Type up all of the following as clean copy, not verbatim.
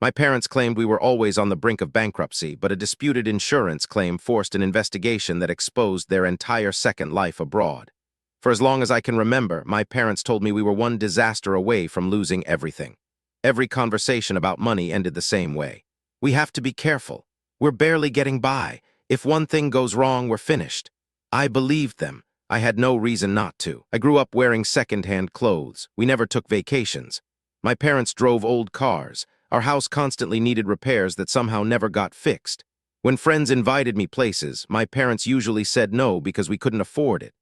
My parents claimed we were always on the brink of bankruptcy, but a disputed insurance claim forced an investigation that exposed their entire second life abroad. For as long as I can remember, my parents told me we were one disaster away from losing everything. Every conversation about money ended the same way. We have to be careful. We're barely getting by. If one thing goes wrong, we're finished. I believed them. I had no reason not to. I grew up wearing second-hand clothes. We never took vacations. My parents drove old cars. Our house constantly needed repairs that somehow never got fixed. When friends invited me places, my parents usually said no because we couldn't afford it.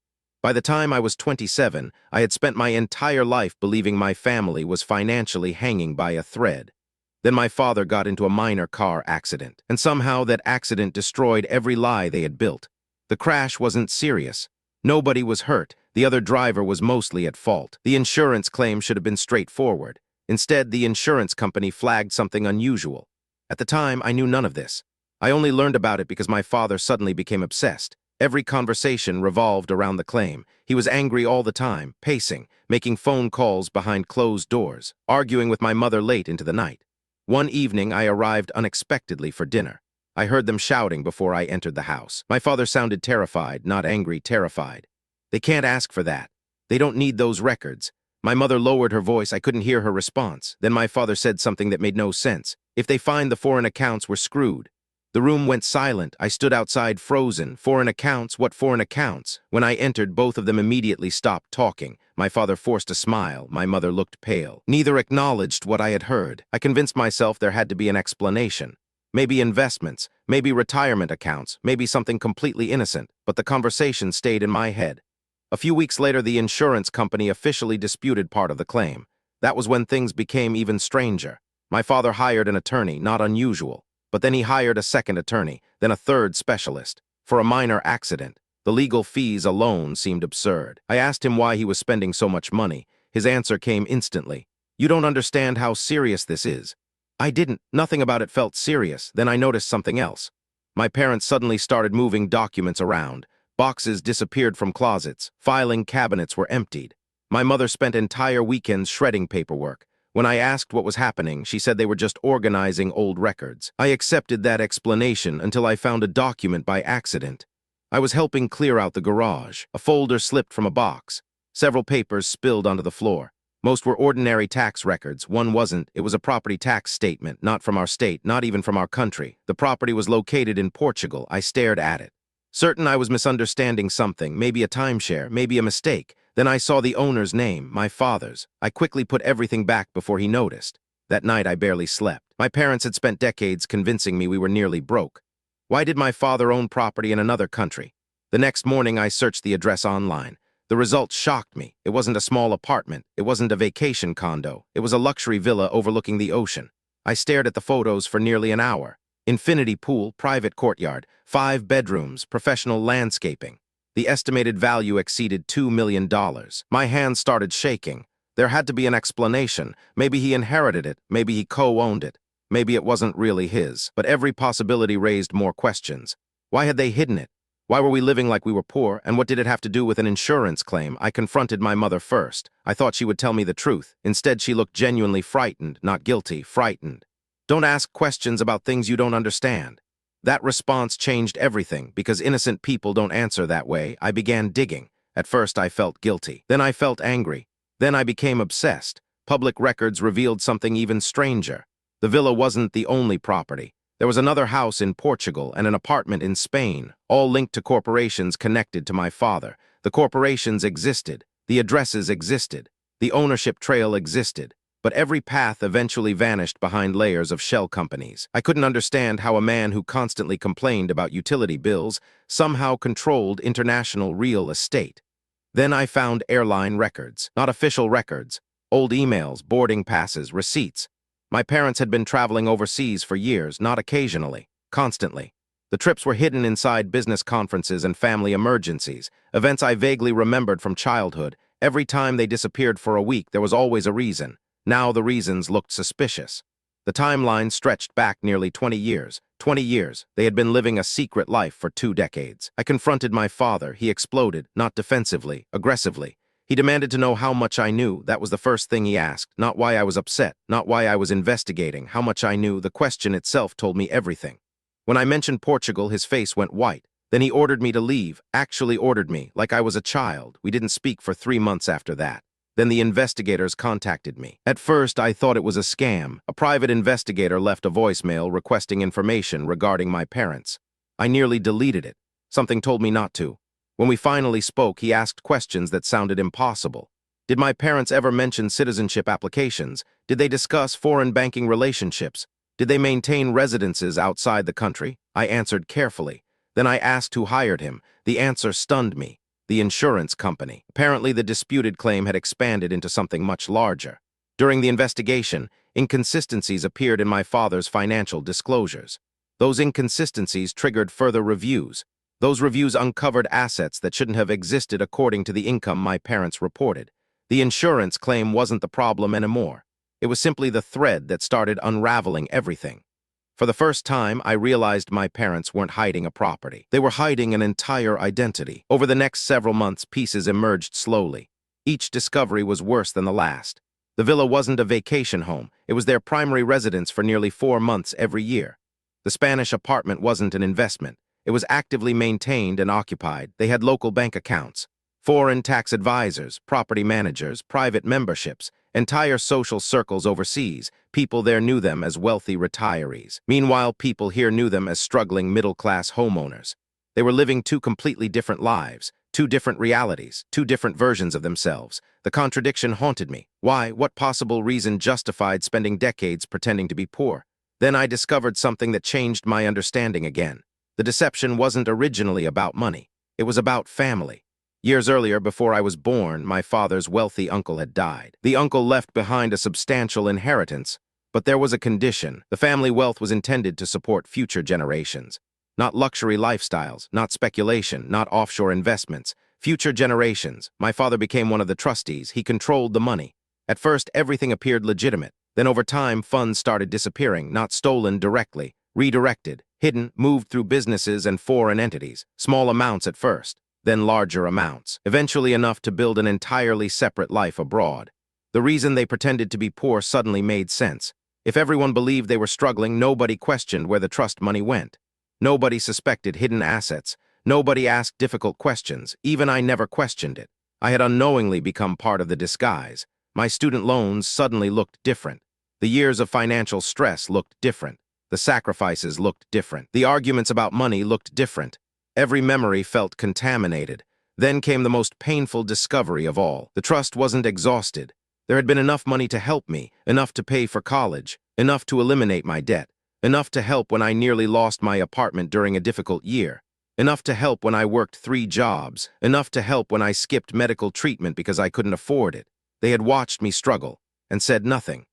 By the time I was 27, I had spent my entire life believing my family was financially hanging by a thread. Then my father got into a minor car accident, and somehow that accident destroyed every lie they had built. The crash wasn't serious. Nobody was hurt. The other driver was mostly at fault. The insurance claim should have been straightforward. Instead, the insurance company flagged something unusual. At the time, I knew none of this. I only learned about it because my father suddenly became obsessed. Every conversation revolved around the claim. He was angry all the time, pacing, making phone calls behind closed doors, arguing with my mother late into the night. One evening, I arrived unexpectedly for dinner. I heard them shouting before I entered the house. My father sounded terrified, not angry, terrified. They can't ask for that. They don't need those records. My mother lowered her voice. I couldn't hear her response. Then my father said something that made no sense. If they find the foreign accounts, we're screwed. The room went silent. I stood outside frozen. Foreign accounts? What foreign accounts? When I entered, both of them immediately stopped talking. My father forced a smile. My mother looked pale. Neither acknowledged what I had heard. I convinced myself there had to be an explanation. Maybe investments, maybe retirement accounts, maybe something completely innocent, but the conversation stayed in my head. A few weeks later, the insurance company officially disputed part of the claim. That was when things became even stranger. My father hired an attorney, not unusual. But then he hired a second attorney, then a third specialist. For a minor accident, the legal fees alone seemed absurd. I asked him why he was spending so much money. His answer came instantly. "You don't understand how serious this is." I didn't. Nothing about it felt serious. Then I noticed something else. My parents suddenly started moving documents around. Boxes disappeared from closets. Filing cabinets were emptied. My mother spent entire weekends shredding paperwork. When I asked what was happening, she said they were just organizing old records. I accepted that explanation until I found a document by accident. I was helping clear out the garage. A folder slipped from a box. Several papers spilled onto the floor. Most were ordinary tax records. One wasn't. It was a property tax statement, not from our state, not even from our country. The property was located in Portugal. I stared at it. Certain I was misunderstanding something, maybe a timeshare, maybe a mistake. Then I saw the owner's name, my father's. I quickly put everything back before he noticed. That night I barely slept. My parents had spent decades convincing me we were nearly broke. Why did my father own property in another country? The next morning I searched the address online. The results shocked me. It wasn't a small apartment. It wasn't a vacation condo. It was a luxury villa overlooking the ocean. I stared at the photos for nearly an hour. Infinity pool, private courtyard, 5 bedrooms, professional landscaping. The estimated value exceeded $2 million. My hands started shaking. There had to be an explanation. Maybe he inherited it. Maybe he co-owned it. Maybe it wasn't really his. But every possibility raised more questions. Why had they hidden it? Why were we living like we were poor? And what did it have to do with an insurance claim? I confronted my mother first. I thought she would tell me the truth. Instead, she looked genuinely frightened, not guilty, frightened. Don't ask questions about things you don't understand. That response changed everything. Because innocent people don't answer that way, I began digging. At first, I felt guilty. Then I felt angry. Then I became obsessed. Public records revealed something even stranger. The villa wasn't the only property. There was another house in Portugal and an apartment in Spain, all linked to corporations connected to my father. The corporations existed. The addresses existed. The ownership trail existed. But every path eventually vanished behind layers of shell companies. I couldn't understand how a man who constantly complained about utility bills somehow controlled international real estate. Then I found airline records, not official records, old emails, boarding passes, receipts. My parents had been traveling overseas for years, not occasionally, constantly. The trips were hidden inside business conferences and family emergencies, events I vaguely remembered from childhood. Every time they disappeared for a week, there was always a reason. Now the reasons looked suspicious. The timeline stretched back nearly 20 years. 20 years. They had been living a secret life for 2 decades. I confronted my father. He exploded, not defensively, aggressively. He demanded to know how much I knew. That was the first thing he asked. Not why I was upset, not why I was investigating, how much I knew. The question itself told me everything. When I mentioned Portugal, his face went white. Then he ordered me to leave, actually ordered me, like I was a child. We didn't speak for 3 months after that. Then the investigators contacted me. At first, I thought it was a scam. A private investigator left a voicemail requesting information regarding my parents. I nearly deleted it. Something told me not to. When we finally spoke, he asked questions that sounded impossible. Did my parents ever mention citizenship applications? Did they discuss foreign banking relationships? Did they maintain residences outside the country? I answered carefully. Then I asked who hired him. The answer stunned me. The insurance company. Apparently, the disputed claim had expanded into something much larger. During the investigation, inconsistencies appeared in my father's financial disclosures. Those inconsistencies triggered further reviews. Those reviews uncovered assets that shouldn't have existed according to the income my parents reported. The insurance claim wasn't the problem anymore. It was simply the thread that started unraveling everything. For the first time, I realized my parents weren't hiding a property. They were hiding an entire identity. Over the next several months, pieces emerged slowly. Each discovery was worse than the last. The villa wasn't a vacation home. It was their primary residence for nearly 4 months every year. The Spanish apartment wasn't an investment. It was actively maintained and occupied. They had local bank accounts, foreign tax advisors, property managers, private memberships, entire social circles overseas. People there knew them as wealthy retirees. Meanwhile, people here knew them as struggling middle-class homeowners. They were living 2 completely different lives, 2 different realities, 2 different versions of themselves. The contradiction haunted me. Why? What possible reason justified spending decades pretending to be poor? Then I discovered something that changed my understanding again. The deception wasn't originally about money. It was about family. Years earlier, before I was born, my father's wealthy uncle had died. The uncle left behind a substantial inheritance, but there was a condition. The family wealth was intended to support future generations. Not luxury lifestyles, not speculation, not offshore investments. Future generations. My father became one of the trustees. He controlled the money. At first, everything appeared legitimate. Then over time, funds started disappearing, not stolen directly, redirected, hidden, moved through businesses and foreign entities. Small amounts at first, then larger amounts, eventually enough to build an entirely separate life abroad. The reason they pretended to be poor suddenly made sense. If everyone believed they were struggling, nobody questioned where the trust money went. Nobody suspected hidden assets. Nobody asked difficult questions. Even I never questioned it. I had unknowingly become part of the disguise. My student loans suddenly looked different. The years of financial stress looked different. The sacrifices looked different. The arguments about money looked different. Every memory felt contaminated. Then came the most painful discovery of all. The trust wasn't exhausted. There had been enough money to help me, enough to pay for college, enough to eliminate my debt, enough to help when I nearly lost my apartment during a difficult year, enough to help when I worked 3 jobs, enough to help when I skipped medical treatment because I couldn't afford it. They had watched me struggle and said nothing.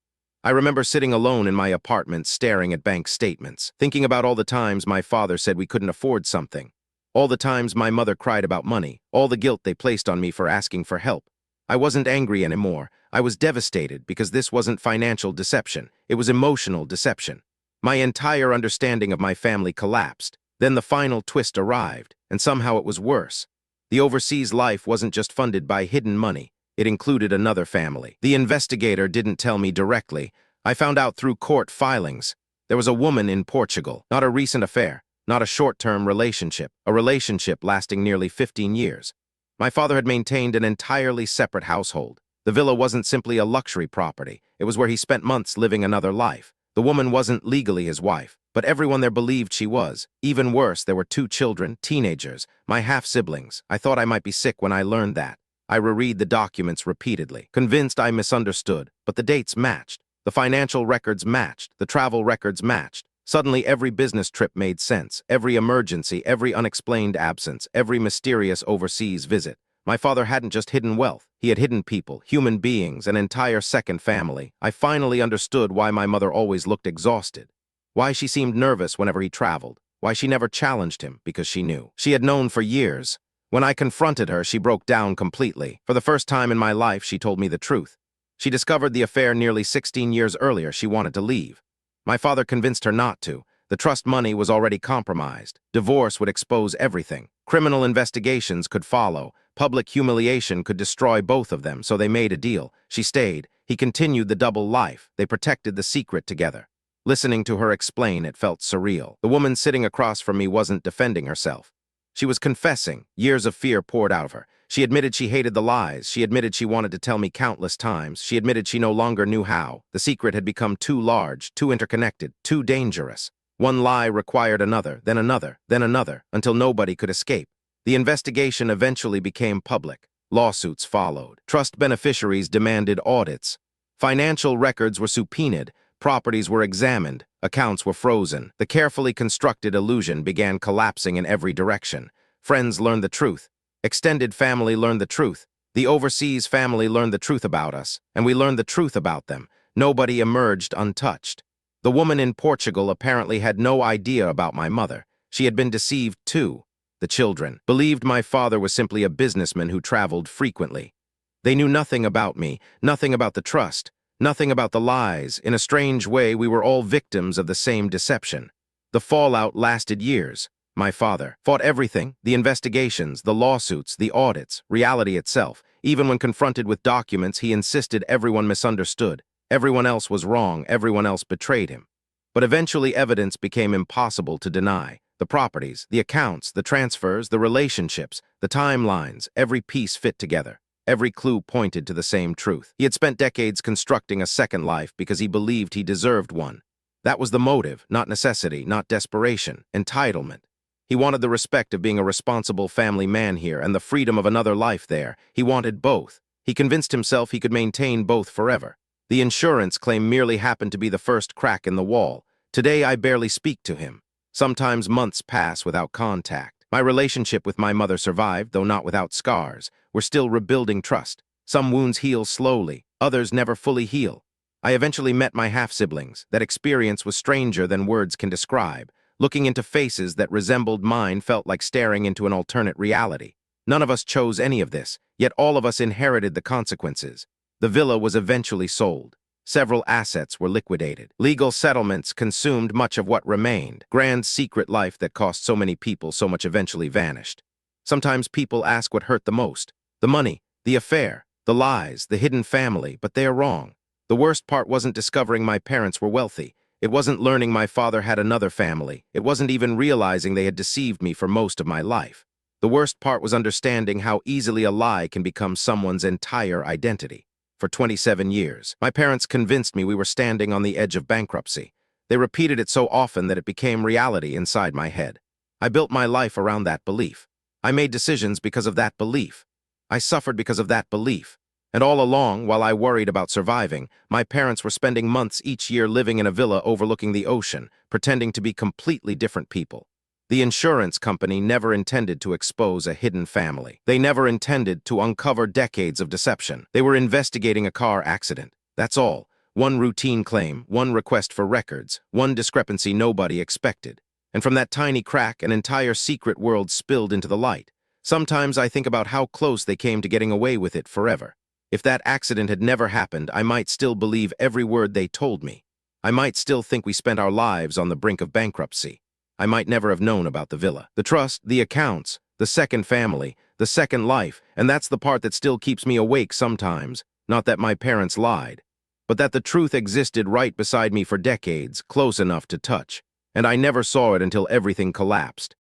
I remember sitting alone in my apartment staring at bank statements, thinking about all the times my father said we couldn't afford something, all the times my mother cried about money, all the guilt they placed on me for asking for help. I wasn't angry anymore. I was devastated because this wasn't financial deception. It was emotional deception. My entire understanding of my family collapsed. Then the final twist arrived, and somehow it was worse. The overseas life wasn't just funded by hidden money. It included another family. The investigator didn't tell me directly. I found out through court filings. There was a woman in Portugal, not a recent affair, not a short-term relationship, a relationship lasting nearly 15 years. My father had maintained an entirely separate household. The villa wasn't simply a luxury property. It was where he spent months living another life. The woman wasn't legally his wife, but everyone there believed she was. Even worse, there were 2 children, teenagers, my half-siblings. I thought I might be sick when I learned that. I reread the documents repeatedly, convinced I misunderstood, but the dates matched. The financial records matched. The travel records matched. Suddenly, every business trip made sense. Every emergency, every unexplained absence, every mysterious overseas visit. My father hadn't just hidden wealth. He had hidden people, human beings, an entire second family. I finally understood why my mother always looked exhausted. Why she seemed nervous whenever he traveled. Why she never challenged him, because she knew. She had known for years. When I confronted her, she broke down completely. For the first time in my life, she told me the truth. She discovered the affair nearly 16 years earlier. She wanted to leave. My father convinced her not to. The trust money was already compromised. Divorce would expose everything. Criminal investigations could follow. Public humiliation could destroy both of them, so they made a deal. She stayed. He continued the double life. They protected the secret together. Listening to her explain, it felt surreal. The woman sitting across from me wasn't defending herself. She was confessing. Years of fear poured out of her. She admitted she hated the lies. She admitted she wanted to tell me countless times. She admitted she no longer knew how. The secret had become too large, too interconnected, too dangerous. One lie required another, then another, then another, until nobody could escape. The investigation eventually became public. Lawsuits followed. Trust beneficiaries demanded audits. Financial records were subpoenaed. Properties were examined. Accounts were frozen. The carefully constructed illusion began collapsing in every direction. Friends learned the truth. Extended family learned the truth. The overseas family learned the truth about us, and we learned the truth about them. Nobody emerged untouched. The woman in Portugal apparently had no idea about my mother. She had been deceived too. The children believed my father was simply a businessman who traveled frequently. They knew nothing about me, nothing about the trust, nothing about the lies. In a strange way, we were all victims of the same deception. The fallout lasted years. My father fought everything, the investigations, the lawsuits, the audits, reality itself. Even when confronted with documents, he insisted everyone misunderstood. Everyone else was wrong, everyone else betrayed him. But eventually evidence became impossible to deny. The properties, the accounts, the transfers, the relationships, the timelines, every piece fit together. Every clue pointed to the same truth. He had spent decades constructing a second life because he believed he deserved one. That was the motive, not necessity, not desperation, entitlement. He wanted the respect of being a responsible family man here and the freedom of another life there. He wanted both. He convinced himself he could maintain both forever. The insurance claim merely happened to be the first crack in the wall. Today I barely speak to him. Sometimes months pass without contact. My relationship with my mother survived, though not without scars. We're still rebuilding trust. Some wounds heal slowly, others never fully heal. I eventually met my half-siblings. That experience was stranger than words can describe. Looking into faces that resembled mine felt like staring into an alternate reality. None of us chose any of this, yet all of us inherited the consequences. The villa was eventually sold. Several assets were liquidated. Legal settlements consumed much of what remained. Grand secret life that cost so many people so much eventually vanished. Sometimes people ask what hurt the most. The money, the affair, the lies, the hidden family, but they are wrong. The worst part wasn't discovering my parents were wealthy. It wasn't learning my father had another family. It wasn't even realizing they had deceived me for most of my life. The worst part was understanding how easily a lie can become someone's entire identity. For 27 years, my parents convinced me we were standing on the edge of bankruptcy. They repeated it so often that it became reality inside my head. I built my life around that belief. I made decisions because of that belief. I suffered because of that belief. And all along, while I worried about surviving, my parents were spending months each year living in a villa overlooking the ocean, pretending to be completely different people. The insurance company never intended to expose a hidden family. They never intended to uncover decades of deception. They were investigating a car accident. That's all. One routine claim, one request for records, one discrepancy nobody expected. And from that tiny crack, an entire secret world spilled into the light. Sometimes I think about how close they came to getting away with it forever. If that accident had never happened, I might still believe every word they told me. I might still think we spent our lives on the brink of bankruptcy. I might never have known about the villa, the trust, the accounts, the second family, the second life, and that's the part that still keeps me awake sometimes. Not that my parents lied, but that the truth existed right beside me for decades, close enough to touch. And I never saw it until everything collapsed.